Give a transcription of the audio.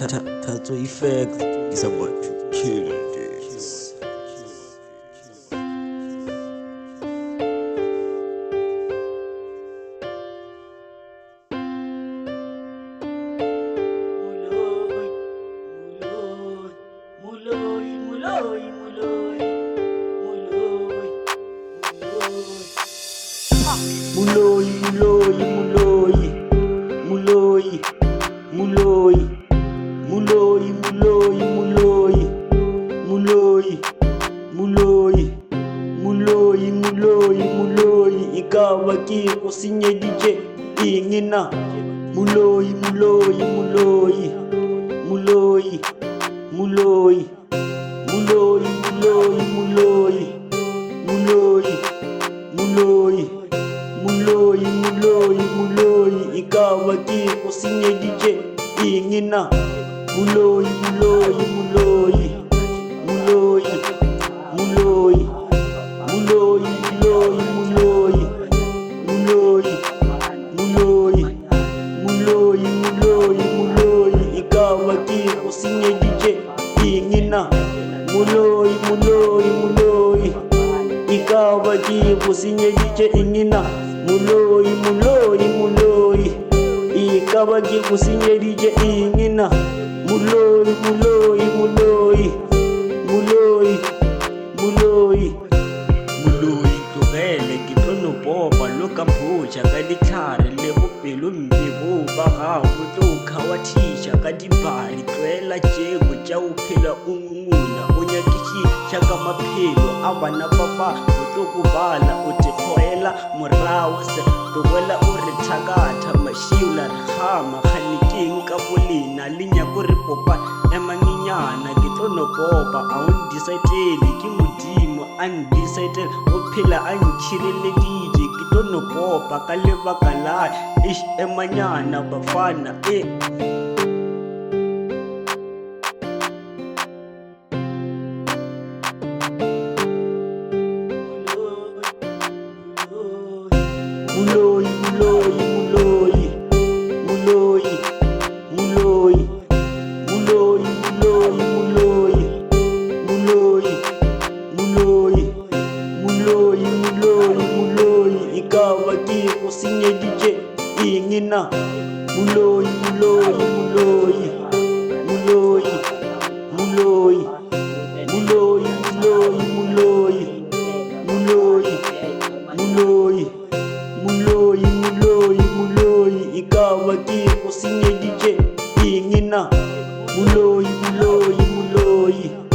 Tattoo effect is about to kill this. Muloi, muloi, muloi, muloi, muloi, muloi, muloi, muloi, muloi, muloi, muloi, muloi, muloi, ikaw aki kusinye DJ ingina. Muloi, muloi, muloi, muloi, muloi, muloi, muloi, muloi, muloi, muloi, muloi, muloi, muloi, ikaw aki kusinye DJ ingina. Muloi, muloi, muloi, muloi, muloi, muloi, muloi, muloi, muloi, muloi, muloi, muloi, muloi, ikaw aki kusinye DJ ingina. Muloi, muloi, muloi, ikaw aki kusinye DJ ingina. Muloi, muloi, muloi, ikaw aki kusinye DJ ingina. Muloi, muloi, muloi, muloi, muloi, muloi, tlogele ke tlo no popa lo ka phoja ka ditlhare le bopelo mme bo ba gago tlo khawa thisha ka dibali tlwela jego tša o phela o nguna o nyakišiša ka maphelo a bana ba ba o tlo go bala o te kgoela morago se tlogela o re thakatha mašiola re gama kganekeng ka bolena le nyako re popa emanginyana ke tlo no popa a o ndisaetele ke modimo a ndisaetele o phela a ntšhireleditše ke tlo no popa ka lebaka la emanyana bafana Muloi, muloi, muloi, muloi, muloi, muloi, muloi, muloi, muloi, muloi, muloi, muloi, ikaw aki kusinye DJ ingina. Muloi, muloi, muloi, muloi, muloi, muloi, muloi, muloi, muloi, muloi, muloi, muloi, muloi, ikaw aki kusinye DJ ingina. Muloi, muloi, muloi.